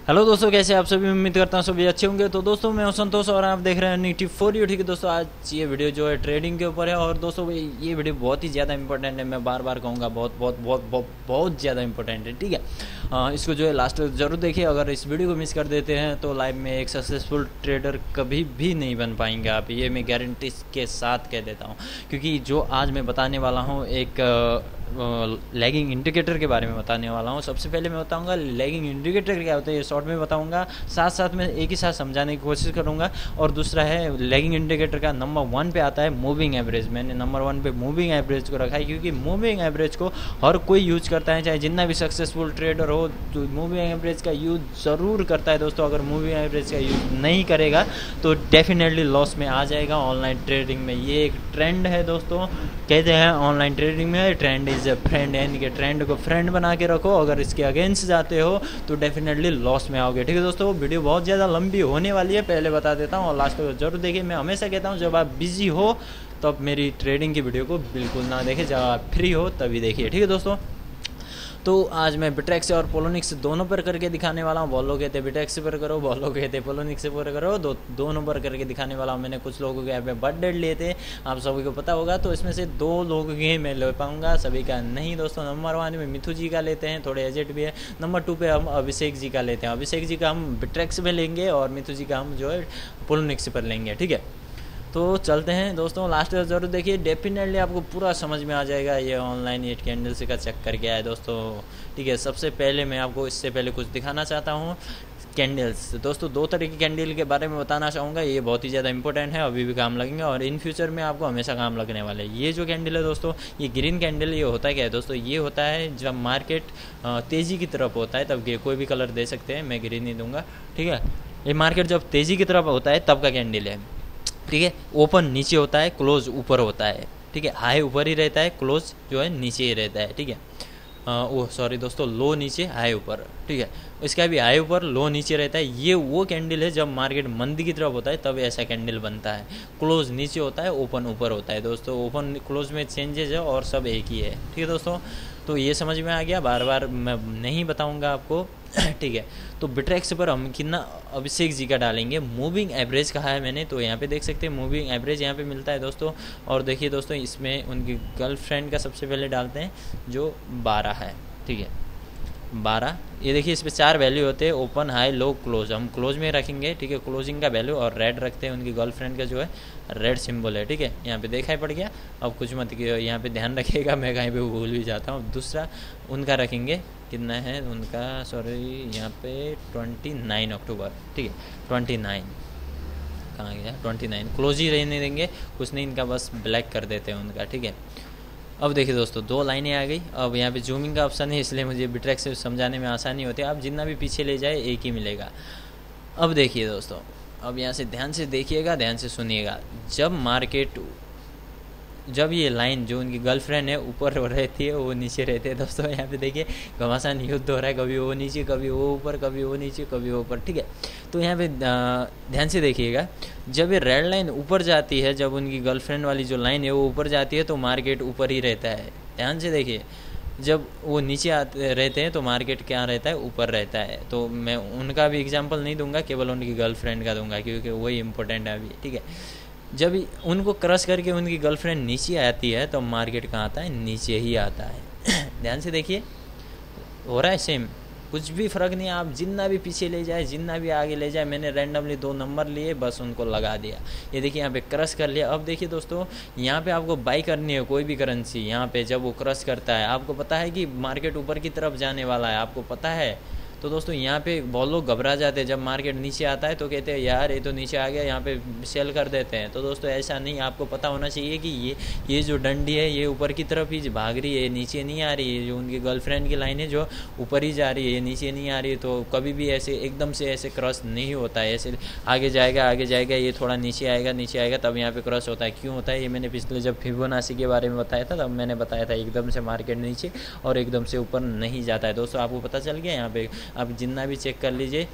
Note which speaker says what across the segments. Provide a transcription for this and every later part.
Speaker 1: Hello दोस्तों, कैसे आप सभी। उम्मीद करता हूँ सभी अच्छे होंगे। तो दोस्तों मैं हूं संतोष और आप देख रहे हैं निफ्टी फॉर यू। ठीक है दोस्तों, आज ये वीडियो जो है ट्रेडिंग के ऊपर है। और दोस्तों ये वीडियो बहुत ही ज़्यादा इंपॉर्टेंट है। मैं बार बार कहूँगा, बहुत बहुत बहुत बहुत बहुत ज़्यादा इंपॉर्टेंट है। ठीक है, इसको जो है लास्ट तक जरूर देखिए। अगर इस वीडियो को मिस कर देते हैं तो लाइफ में एक सक्सेसफुल ट्रेडर कभी भी नहीं बन पाएंगे आप, ये मैं गारंटी के साथ कह देता हूँ। क्योंकि जो आज मैं बताने वाला हूँ, एक लैगिंग इंडिकेटर के बारे में बताने वाला हूँ। सबसे पहले मैं बताऊंगा लैगिंग इंडिकेटर क्या होता है, ये शॉर्ट में बताऊंगा, साथ साथ में एक ही साथ समझाने की कोशिश करूंगा। और दूसरा है लैगिंग इंडिकेटर का नंबर 1 पे आता है मूविंग एवरेज। मैंने नंबर 1 पे मूविंग एवरेज को रखा है क्योंकि मूविंग एवरेज को हर कोई यूज करता है, चाहे जितना भी सक्सेसफुल ट्रेडर हो तो मूविंग एवरेज का यूज ज़रूर करता है दोस्तों। अगर मूविंग एवरेज का यूज नहीं करेगा तो डेफिनेटली लॉस में आ जाएगा ऑनलाइन ट्रेडिंग में। ये एक ट्रेंड है दोस्तों, कहते हैं ऑनलाइन ट्रेडिंग में ट्रेंड इज ए फ्रेंड, यानी कि ट्रेंड को फ्रेंड बना के रखो। अगर इसके अगेंस्ट जाते हो तो डेफिनेटली लॉस में आओगे। ठीक है दोस्तों, वीडियो बहुत ज़्यादा लंबी होने वाली है, पहले बता देता हूँ और लास्ट तक जरूर देखिए। मैं हमेशा कहता हूँ जब आप बिजी हो तब मेरी ट्रेडिंग की वीडियो को बिल्कुल ना देखें, जब आप फ्री हो तभी देखिए। ठीक है दोस्तों, तो आज मैं बिट्रेक्स और पोलोनिक्स दोनों पर करके दिखाने वाला हूँ। बहुत लोग कहते हैं बिट्रेक्स पर करो, बहुत लोग कहते हैं पोलोनिक्स पर करो, दोनों पर करके दिखाने वाला हूँ। मैंने कुछ लोगों के यहाँ पे बर्थडे लिए थे, आप सभी को पता होगा, तो इसमें से 2 लोगों के मैं ले पाऊंगा, सभी का नहीं दोस्तों। नंबर 1 में मिथु जी का लेते हैं, थोड़े एजेड भी है। नंबर 2 पे हम अभिषेक जी का लेते हैं। अभिषेक जी का हम बिट्रेक्स में लेंगे और मिथु जी का हम जो है पोलोनिक्स पर लेंगे। ठीक है, तो चलते हैं दोस्तों, लास्ट तक जरूर देखिए, डेफिनेटली आपको पूरा समझ में आ जाएगा ये ऑनलाइन 8 कैंडल्स का चक्कर क्या है दोस्तों। ठीक है, सबसे पहले मैं आपको इससे पहले कुछ दिखाना चाहता हूँ कैंडल्स। दोस्तों 2 तरह की कैंडल के बारे में बताना चाहूँगा, ये बहुत ही ज़्यादा इंपॉर्टेंट है, अभी भी काम लगेंगे और इन फ्यूचर में आपको हमेशा काम लगने वाले हैं। ये जो कैंडल है दोस्तों, ये ग्रीन कैंडल, ये होता है क्या है दोस्तों, ये होता है जब मार्केट तेज़ी की तरफ होता है तब कोई भी कलर दे सकते हैं, मैं ग्रीन ही दूंगा। ठीक है, ये मार्केट जब तेज़ी की तरफ होता है तब का कैंडल है। ठीक है, ओपन नीचे होता है, क्लोज ऊपर होता है। ठीक है, हाई ऊपर ही रहता है, क्लोज जो है नीचे ही रहता है। ठीक है, ओह सॉरी दोस्तों, लो नीचे हाई ऊपर। ठीक है, इसका भी हाई ऊपर लो नीचे रहता है। ये वो कैंडल है जब मार्केट मंदी की तरफ होता है तब ऐसा कैंडल बनता है। क्लोज नीचे होता है, ओपन ऊपर होता है दोस्तों। ओपन क्लोज में चेंजेस है और सब एक ही है। ठीक है दोस्तों, तो ये समझ में आ गया, बार बार मैं नहीं बताऊंगा आपको। ठीक है, तो बिट्रेक्स पर हम कितना अभिषेक जी का डालेंगे, मूविंग एवरेज कहा है मैंने, तो यहाँ पे देख सकते हैं मूविंग एवरेज यहाँ पे मिलता है दोस्तों। और देखिए दोस्तों, इसमें उनकी गर्लफ्रेंड का सबसे पहले डालते हैं जो 12 है। ठीक है, 12, ये देखिए इस पर 4 वैल्यू होते हैं, ओपन हाई लो क्लोज, हम क्लोज में रखेंगे। ठीक है, क्लोजिंग का वैल्यू, और रेड रखते हैं, उनकी गर्लफ्रेंड का जो है रेड सिंबल है। ठीक है, यहाँ पे देखा ही पड़ गया, अब कुछ मत यहाँ पे ध्यान रखिएगा, मैं कहीं पे भूल भी जाता हूँ। दूसरा उनका रखेंगे, कितना है उनका, सॉरी यहाँ पे 29 अक्टूबर। ठीक है, 29 कहाँ गया, 29 क्लोज ही रहने देंगे, कुछ नहीं, इनका बस ब्लैक कर देते हैं उनका। ठीक है, अब देखिए दोस्तों 2 लाइनें आ गई। अब यहाँ पे जूमिंग का ऑप्शन है, इसलिए मुझे बिट्रेक्स से समझाने में आसानी होती है। आप जितना भी पीछे ले जाए एक ही मिलेगा। अब देखिए दोस्तों, अब यहाँ से ध्यान से देखिएगा, ध्यान से सुनिएगा। जब ये लाइन जो उनकी गर्लफ्रेंड है ऊपर रहती है, वो नीचे रहते हैं दोस्तों। यहाँ पे देखिए घमासान युद्ध हो रहा है, कभी वो नीचे, कभी वो ऊपर, कभी वो नीचे, कभी वो ऊपर। ठीक है, तो यहाँ पे ध्यान से देखिएगा, जब ये रेड लाइन ऊपर जाती है, जब उनकी गर्लफ्रेंड वाली जो लाइन है वो ऊपर जाती है तो मार्केट ऊपर ही रहता है। ध्यान से देखिए, जब वो नीचे आते रहते हैं तो मार्केट क्या रहता है, ऊपर रहता है। तो मैं उनका भी एग्जांपल नहीं दूंगा, केवल उनकी गर्लफ्रेंड का दूंगा क्योंकि वही इंपॉर्टेंट है अभी। ठीक है, जब उनको क्रश करके उनकी गर्लफ्रेंड नीचे आती है तो मार्केट कहाँ आता है, नीचे ही आता है। ध्यान से देखिए, हो रहा है सेम, कुछ भी फ़र्क नहीं है, आप जितना भी पीछे ले जाए, जितना भी आगे ले जाए। मैंने रैंडमली 2 नंबर लिए, बस उनको लगा दिया। ये देखिए यहाँ पे क्रश कर लिया। अब देखिए दोस्तों, यहाँ पे आपको बाई करनी है कोई भी करेंसी। यहाँ पे जब वो क्रश करता है, आपको पता है कि मार्केट ऊपर की तरफ जाने वाला है, आपको पता है। तो दोस्तों यहाँ पे बहुत लोग घबरा जाते हैं, जब मार्केट नीचे आता है तो कहते हैं यार ये तो नीचे आ गया, यहाँ पे सेल कर देते हैं। तो दोस्तों ऐसा नहीं, आपको पता होना चाहिए कि ये जो डंडी है ये ऊपर की तरफ ही भाग रही है, नीचे नहीं आ रही है। जो उनकी गर्लफ्रेंड की लाइन है जो ऊपर ही जा रही है, ये नीचे नहीं आ रही है। तो कभी भी ऐसे एकदम से ऐसे क्रॉस नहीं होता है, ऐसे आगे जाएगा, ये थोड़ा नीचे आएगा तब यहाँ पे क्रॉस होता है। क्यों होता है ये मैंने पिछले जब फिबोनाची के बारे में बताया था तब मैंने बताया था, एकदम से मार्केट नीचे और एकदम से ऊपर नहीं जाता है दोस्तों। आपको पता चल गया, यहाँ पे आप जितना भी चेक कर लीजिए,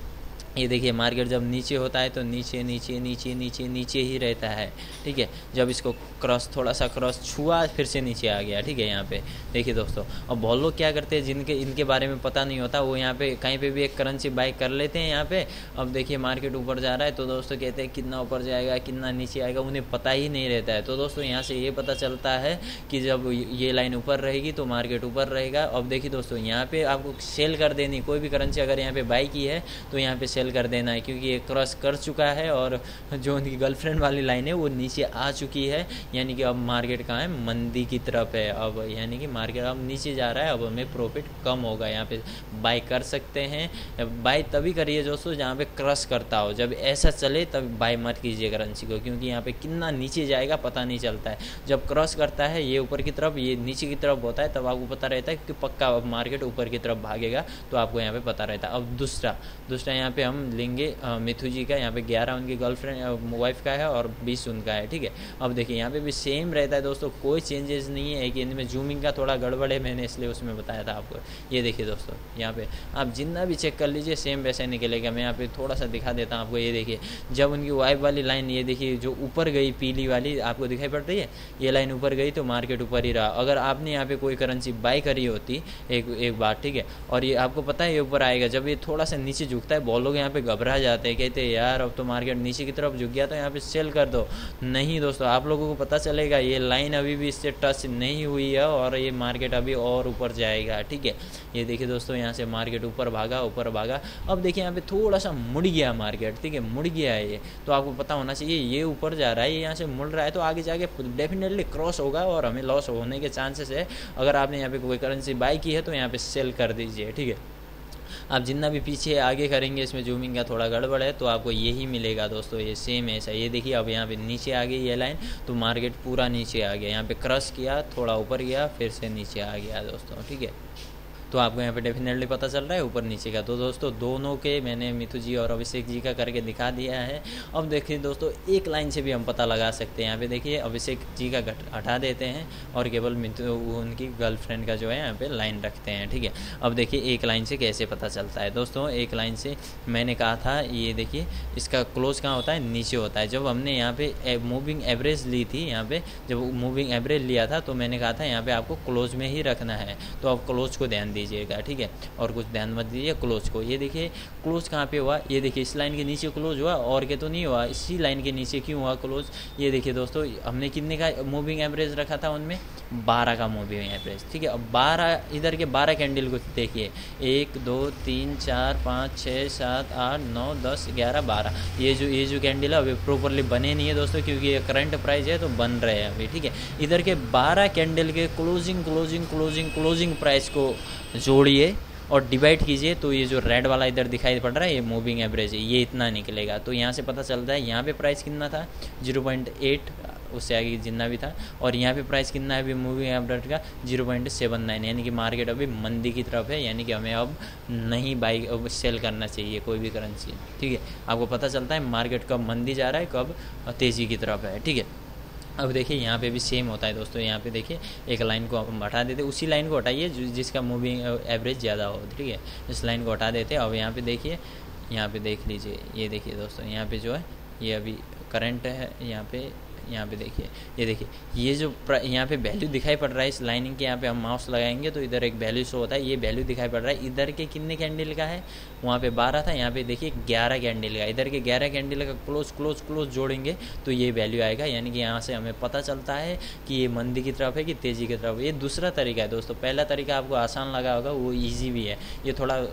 Speaker 1: ये देखिए मार्केट जब नीचे होता है तो नीचे नीचे नीचे नीचे नीचे ही रहता है, ठीक है। जब इसको क्रॉस थोड़ा सा क्रॉस छुआ फिर से नीचे आ गया, ठीक है। यहाँ पे देखिए दोस्तों, अब बहुत लोग क्या करते हैं जिनके इनके बारे में पता नहीं होता, वो यहाँ पे कहीं पे भी एक करेंसी बाई कर लेते हैं यहाँ पे। अब देखिए मार्केट ऊपर जा रहा है तो दोस्तों कहते हैं कितना ऊपर जाएगा कितना नीचे आएगा, उन्हें पता ही नहीं रहता है। तो दोस्तों यहाँ से ये पता चलता है कि जब ये लाइन ऊपर रहेगी तो मार्केट ऊपर रहेगा। अब देखिए दोस्तों यहाँ पे आपको सेल कर देनी, कोई भी करेंसी अगर यहाँ पे बाई की है तो यहाँ पे सेल कर देना है, क्योंकि ये क्रॉस कर चुका है और जो उनकी गर्लफ्रेंड वाली लाइन है वो नीचे आ चुकी है। यानी कि अब मार्केट कहाँ है, मंदी की तरफ है। अब यानी कि मार्केट अब नीचे जा रहा है, अब हमें प्रॉफिट कम होगा। यहाँ पे बाय कर सकते हैं। बाय तभी करिए दोस्तों जहाँ पे क्रॉस करता हो, जब ऐसा चले तब बाय मत कीजिए करेंसी को, क्योंकि यहाँ पे कितना नीचे जाएगा पता नहीं चलता है। जब क्रॉस करता है ये ऊपर की तरफ ये नीचे की तरफ होता है तब आपको पता रहता है कि पक्का अब मार्केट ऊपर की तरफ भागेगा, तो आपको यहाँ पे पता रहता है। अब दूसरा यहाँ पे हम लेंगे मिथु जी का। यहाँ पे 11 उनकी गर्लफ्रेंड वाइफ का है और 20 उनका है, ठीक है। अब देखिए यहाँ पे भी सेम रहता है दोस्तों, कोई चेंजेस नहीं है। कि इनमें जूमिंग का थोड़ा गड़बड़ है, मैंने इसलिए उसमें बताया था आपको। ये देखिए दोस्तों यहाँ पे आप जितना भी चेक कर लीजिए सेम वैसे निकलेगा। मैं यहाँ पे थोड़ा सा दिखा देता हूँ आपको। ये देखिए जब उनकी वाइफ वाली लाइन, ये देखिए जो ऊपर गई पीली वाली आपको दिखाई पड़ रही है, ये लाइन ऊपर गई तो मार्केट ऊपर ही रहा। अगर आपने यहाँ पे कोई करेंसी बाई करी होती एक बार, ठीक है, और ये आपको पता है ये ऊपर आएगा, जब ये थोड़ा सा नीचे झुकता है बहुत लोग यहाँ पे घबरा जाते हैं, कहते हैं यार अब तो मार्केट नीचे की तरफ झुक गया तो यहाँ पे सेल कर दो। नहीं दोस्तों, आप लोगों को पता चलेगा ये लाइन अभी भी इससे टच नहीं हुई है और ये मार्केट अभी और ऊपर जाएगा, ठीक है। ये देखिए दोस्तों यहाँ से मार्केट ऊपर भागा। अब देखिए यहाँ पे थोड़ा सा मुड़ गया मार्केट, ठीक है, मुड़ गया है ये, तो आपको पता होना चाहिए ये ऊपर जा रहा है, ये यहाँ से मुड़ रहा है तो आगे जाके डेफिनेटली क्रॉस होगा और हमें लॉस होने के चांसेस है। अगर आपने यहाँ पे कोई करेंसी बाई की है तो यहाँ पे सेल कर दीजिए, ठीक है। आप जितना भी पीछे आगे करेंगे इसमें जूमिंग का थोड़ा गड़बड़ है तो आपको यही मिलेगा दोस्तों, ये सेम ऐसा। ये देखिए अब यहाँ पे नीचे आ गई ये लाइन तो मार्केट पूरा नीचे आ गया, यहाँ पे क्रॉस किया थोड़ा ऊपर गया फिर से नीचे आ गया दोस्तों, ठीक है। तो आपको यहाँ पे डेफिनेटली पता चल रहा है ऊपर नीचे का। तो दोस्तों दोनों के मैंने मिथु जी और अभिषेक जी का करके दिखा दिया है। अब देखिए दोस्तों एक लाइन से भी हम पता लगा सकते हैं। यहाँ पे देखिए अभिषेक जी का हटा देते हैं और केवल मिथु उनकी गर्लफ्रेंड का जो है यहाँ पे लाइन रखते हैं, ठीक है। अब देखिए एक लाइन से कैसे पता चलता है दोस्तों। एक लाइन से मैंने कहा था ये देखिए इसका क्लोज कहाँ होता है, नीचे होता है। जब हमने यहाँ पे मूविंग एवरेज ली थी, यहाँ पे जब मूविंग एवरेज लिया था तो मैंने कहा था यहाँ पे आपको क्लोज में ही रखना है, तो आप क्लोज को ध्यान दीजिएगा, ठीक है, और कुछ ध्यान मत दीजिए क्लोज को। ये देखिए क्लोज कहाँ पे हुआ, ये देखिए इस लाइन के नीचे क्लोज हुआ और के तो नहीं हुआ, इसी लाइन के नीचे क्यों हुआ क्लोज। ये देखिए दोस्तों हमने कितने का मूविंग एवरेज रखा था, उनमें 12 का मूविंग एवरेज, ठीक है। अब 12 इधर के 12 कैंडल को देखिए 1 2 3 4 5 6 7 8 9 10 11 12। ये जो कैंडल है अभी प्रॉपरली बने नहीं है दोस्तों, क्योंकि ये करंट प्राइस है तो बन रहे हैं अभी, ठीक है। इधर के 12 कैंडल के क्लोजिंग प्राइस को जोड़िए और डिवाइड कीजिए तो ये जो रेड वाला इधर दिखाई पड़ रहा है ये मूविंग एवरेज है, ये इतना निकलेगा। तो यहाँ से पता चलता है यहाँ पे प्राइस कितना था 0.8, उससे आगे जितना भी था, और यहाँ पे प्राइस कितना है अभी मूविंग एवरेज का 0.79, यानी कि मार्केट अभी मंदी की तरफ है, यानी कि हमें अब नहीं बाई सेल करना चाहिए कोई भी करेंसी, ठीक है। आपको पता चलता है मार्केट कब मंदी जा रहा है कब तेज़ी की तरफ है, ठीक है। अब देखिए यहाँ पे भी सेम होता है दोस्तों। यहाँ पे देखिए एक लाइन को हम हटा देते, उसी लाइन को हटाइए जिसका मूविंग एवरेज ज़्यादा हो, ठीक है। इस लाइन को हटा देते। अब यहाँ पे देखिए, यहाँ पे देख लीजिए, ये देखिए दोस्तों यहाँ पे जो है ये अभी करंट है, यहाँ पे देखिए, ये देखिए ये जो यहाँ पे वैल्यू दिखाई पड़ रहा है इस लाइनिंग के, यहाँ पे हम माउस लगाएंगे तो इधर एक वैल्यू शो होता है, ये वैल्यू दिखाई पड़ रहा है। इधर के कितने कैंडल का है, वहाँ पे 12 था, यहाँ पे देखिए 11 कैंडल का। इधर के 11 कैंडल का क्लोज जोड़ेंगे तो ये वैल्यू आएगा, यानी कि यहाँ से हमें पता चलता है कि ये मंदी की तरफ है कि तेज़ी की तरफ। ये दूसरा तरीका है दोस्तों। पहला तरीका आपको आसान लगा होगा, वो ईजी भी है, ये थोड़ा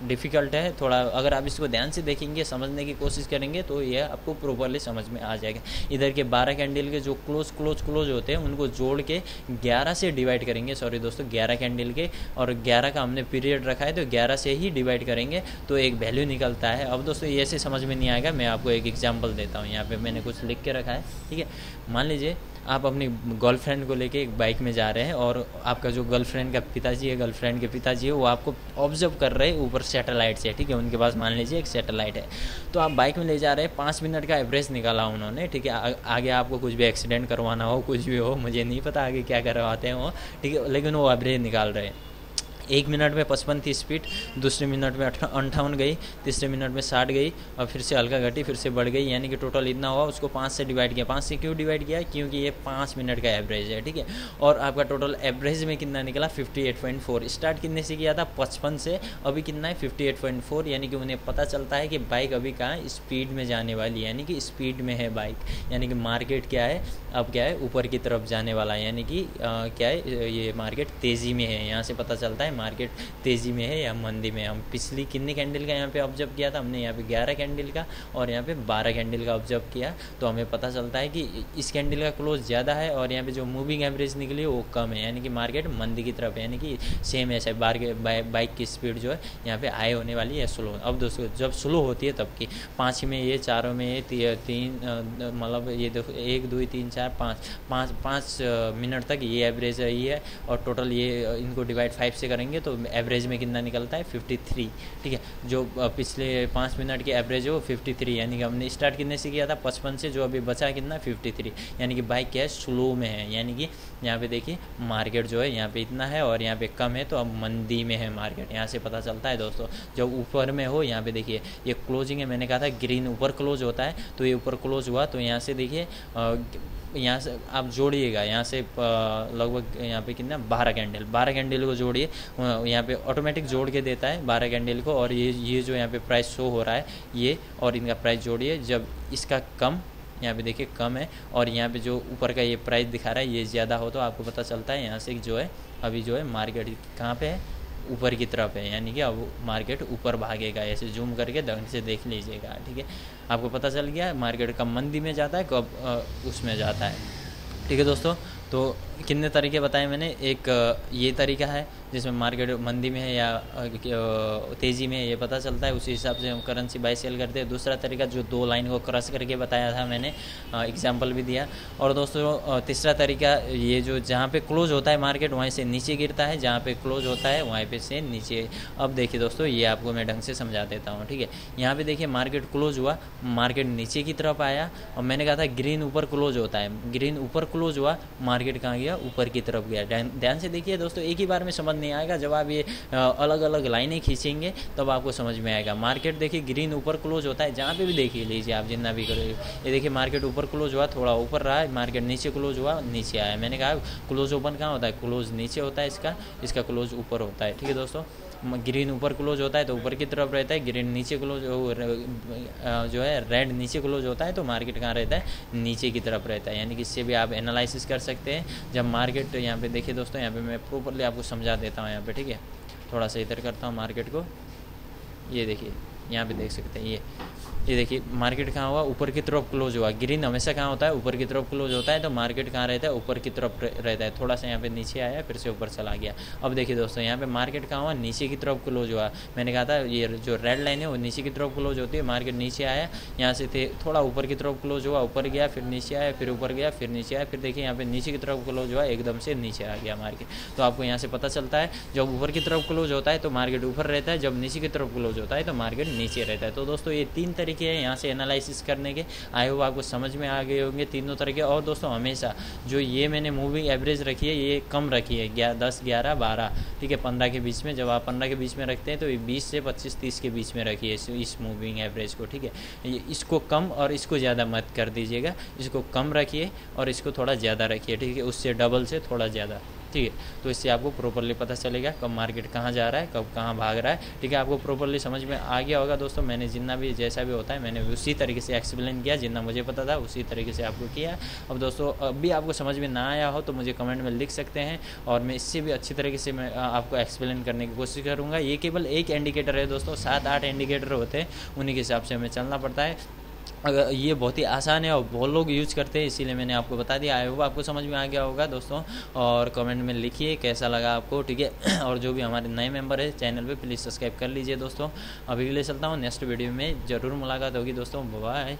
Speaker 1: डिफ़िकल्ट है थोड़ा। अगर आप इसको ध्यान से देखेंगे समझने की कोशिश करेंगे तो ये आपको प्रॉपरली समझ में आ जाएगा। इधर के 12 कैंडल के जो क्लोज होते हैं उनको जोड़ के 11 से डिवाइड करेंगे, सॉरी दोस्तों 11 कैंडल के, और 11 का हमने पीरियड रखा है तो 11 से ही डिवाइड करेंगे तो एक वैल्यू निकलता है। अब दोस्तों ये ऐसे समझ में नहीं आएगा, मैं आपको एक एग्जाम्पल देता हूँ। यहाँ पर मैंने कुछ लिख के रखा है, ठीक है। मान लीजिए आप अपनी गर्लफ्रेंड को लेके एक बाइक में जा रहे हैं और आपका जो गर्लफ्रेंड का पिताजी है, गर्लफ्रेंड के पिताजी है, वो आपको ऑब्जर्व कर रहे हैं ऊपर सैटेलाइट से, ठीक है। उनके पास मान लीजिए एक सैटेलाइट है, तो आप बाइक में ले जा रहे हैं, 5 मिनट का एवरेज निकाला उन्होंने, ठीक है। आगे आपको कुछ भी एक्सीडेंट करवाना हो, कुछ भी हो, मुझे नहीं पता आगे क्या करवाते हैं वो, ठीक है, लेकिन वो एवरेज निकाल रहे हैं। 1 मिनट में 55 थी स्पीड, दूसरे मिनट में 58 गई, तीसरे मिनट में 60 गई और फिर से हल्का घटी, फिर से बढ़ गई, यानी कि टोटल इतना हुआ। उसको 5 से डिवाइड किया। 5 से क्यों डिवाइड किया? क्योंकि ये 5 मिनट का एवरेज है, ठीक है। और आपका टोटल एवरेज में कितना निकला? 58.4। स्टार्ट कितने से किया था? 55 से। अभी कितना है? 58.4। यानी कि उन्हें पता चलता है कि बाइक अभी कहाँ स्पीड में जाने वाली है, यानी कि स्पीड में है बाइक, यानी कि मार्केट क्या है अब, क्या है ऊपर की तरफ जाने वाला है, यानी कि क्या है ये मार्केट तेज़ी में है। यहाँ से पता चलता है मार्केट तेज़ी में है या मंदी में। हम पिछली कितनी कैंडल का यहाँ पे ऑब्जर्व किया था? हमने यहाँ पे 11 कैंडल का और यहाँ पे 12 कैंडल का ऑब्जर्व किया, तो हमें पता चलता है कि इस कैंडल का क्लोज ज़्यादा है और यहाँ पे जो मूविंग एवरेज निकली वो कम है, यानी कि मार्केट मंदी की तरफ है, यानी कि सेम ऐसा बाइक की स्पीड जो है यहाँ पे हाई होने वाली है, स्लो। अब दोस्तों जब स्लो होती है तब की 5 में ये, 4 में ये, 3 मतलब ये देखो 1 2 3 4 5 मिनट तक ये एवरेज रही है। और टोटल ये इनको डिवाइड 5 से करेंगे तो एवरेज में कितना निकलता है? 53, ठीक है। जो पिछले 5 मिनट की एवरेज है वो 53, यानी कि हमने स्टार्ट कितने से किया था? 55 से। जो अभी बचा कितना? 53, यानी कि बाइक क्या है? स्लो में है, यानी कि यहाँ पे देखिए मार्केट जो है यहाँ पे इतना है और यहाँ पे कम है, तो अब मंदी में है मार्केट। यहाँ से पता चलता है दोस्तों। जब ऊपर में हो, यहाँ पे देखिए ये क्लोजिंग है, मैंने कहा था ग्रीन ऊपर क्लोज होता है, तो ये ऊपर क्लोज हुआ, तो यहाँ से देखिए यहाँ से आप जोड़िएगा, यहाँ से लगभग यहाँ पे कितना? 12 कैंडल को जोड़िए, यहाँ पे ऑटोमेटिक जोड़ के देता है 12 कैंडल को। और ये जो यहाँ पे प्राइस शो हो रहा है ये, और इनका प्राइस जोड़िए, जब इसका कम, यहाँ पे देखिए कम है और यहाँ पे जो ऊपर का ये प्राइस दिखा रहा है ये ज़्यादा हो, तो आपको पता चलता है यहाँ से जो है अभी जो है मार्केट कहाँ पे है? ऊपर की तरफ है, यानी कि अब मार्केट ऊपर भागेगा। ऐसे जूम करके ढंग से देख लीजिएगा, ठीक है। आपको पता चल गया मार्केट कब मंदी में जाता है, कब उसमें जाता है, ठीक है दोस्तों। तो कितने तरीके बताए मैंने? एक ये तरीका है जिसमें मार्केट मंदी में है या तेज़ी में है ये पता चलता है, उसी हिसाब से हम करेंसी बाई सेल करते हैं। दूसरा तरीका जो 2 लाइन को क्रॉस करके बताया था मैंने, एग्जांपल भी दिया। और दोस्तों तीसरा तरीका ये जो जहाँ पे क्लोज होता है मार्केट वहीं से नीचे गिरता है, जहाँ पे क्लोज होता है वहीं पे से नीचे। अब देखिए दोस्तों ये आपको मैं ढंग से समझा देता हूँ, ठीक है। यहाँ पे देखिए मार्केट क्लोज हुआ, मार्केट नीचे की तरफ आया और मैंने कहा था ग्रीन ऊपर क्लोज होता है, ग्रीन ऊपर क्लोज हुआ, मार्केट कहाँ गया? ऊपर की तरफ गया। ध्यान से देखिए दोस्तों, एक ही बार में समझ नहीं आएगा, जब आप ये अलग अलग लाइनें खींचेंगे तब आपको समझ में आएगा। मार्केट देखिए ग्रीन ऊपर क्लोज होता है, जहाँ पे भी देखिए लीजिए आप, जितना भी करोगे। ये देखिए मार्केट ऊपर क्लोज हुआ, थोड़ा ऊपर रहा, मार्केट नीचे क्लोज हुआ, नीचे आया। मैंने कहा क्लोज ओपन कहाँ होता है? क्लोज नीचे होता है, इसका क्लोज ऊपर होता है, ठीक है दोस्तों। ग्रीन ऊपर क्लोज होता है तो ऊपर की तरफ रहता है, ग्रीन नीचे क्लोज जो है रेड नीचे क्लोज होता है तो मार्केट कहाँ रहता है? नीचे की तरफ रहता है। यानी कि इससे भी आप एनालिसिस कर सकते हैं। जब मार्केट यहाँ पे देखिए दोस्तों, यहाँ पे मैं प्रॉपरली आपको समझा देता हूँ यहाँ पे, ठीक है। थोड़ा सा इधर करता हूँ मार्केट को, ये देखिए यहाँ पे देख सकते हैं, ये देखिए मार्केट कहाँ हुआ? ऊपर की तरफ क्लोज हुआ। ग्रीन हमेशा कहाँ होता है? ऊपर की तरफ क्लोज होता है, तो मार्केट कहाँ रहता है? ऊपर की तरफ रहता है। थोड़ा सा यहाँ पे नीचे आया, फिर से ऊपर चला गया। अब देखिए दोस्तों यहाँ पे मार्केट कहाँ हुआ? नीचे की तरफ क्लोज हुआ। मैंने कहा था ये जो रेड लाइन है वो नीचे की तरफ क्लोज होती है। मार्केट नीचे आया, यहाँ से थे थोड़ा ऊपर की तरफ क्लोज हुआ, ऊपर गया, फिर नीचे आया, फिर ऊपर गया, फिर नीचे आया, फिर देखिए यहाँ पे नीचे की तरफ क्लोज हुआ, एकदम से नीचे आ गया मार्केट। तो आपको यहाँ से पता चलता है जब ऊपर की तरफ क्लोज होता है तो मार्केट ऊपर रहता है, जब नीचे की तरफ क्लोज होता है तो मार्केट नीचे रहता है। तो दोस्तों ये 3 तरीके हैं यहाँ से एनालिसिस करने के। आई होप आपको समझ में आ गए होंगे तीनों तरीके। और दोस्तों हमेशा जो ये मैंने मूविंग एवरेज रखी है ये कम रखी है, 10 11 12, ठीक है, 15 के बीच में। जब आप 15 के बीच में रखते हैं तो ये 20 से 25 30 के बीच में रखिए इस मूविंग एवरेज को, ठीक है। इसको कम और इसको ज़्यादा मत कर दीजिएगा, इसको कम रखिए और इसको थोड़ा ज़्यादा रखिए, ठीक है, उससे डबल से थोड़ा ज़्यादा, ठीक है। तो इससे आपको प्रॉपरली पता चलेगा कब मार्केट कहाँ जा रहा है, कब कहाँ भाग रहा है, ठीक है। आपको प्रॉपरली समझ में आ गया होगा दोस्तों। मैंने जितना भी जैसा भी होता है मैंने उसी तरीके से एक्सप्लेन किया, जितना मुझे पता था उसी तरीके से आपको किया। अब दोस्तों अब भी आपको समझ में ना आया हो तो मुझे कमेंट में लिख सकते हैं और मैं इससे भी अच्छी तरीके से मैं आपको एक्सप्लेन करने की कोशिश करूँगा। ये केवल एक इंडिकेटर है दोस्तों, 7-8 इंडिकेटर होते हैं, उन्हीं के हिसाब से हमें चलना पड़ता है। अगर ये बहुत ही आसान है और बहुत लोग यूज़ करते हैं, इसीलिए मैंने आपको बता दिया। आई होप आपको समझ में आ गया होगा दोस्तों। और कमेंट में लिखिए कैसा लगा आपको, ठीक है। और जो भी हमारे नए मेंबर है चैनल पे प्लीज़ सब्सक्राइब कर लीजिए दोस्तों। अभी के लिए चलता हूँ, नेक्स्ट वीडियो में ज़रूर मुलाकात होगी दोस्तों। बाय।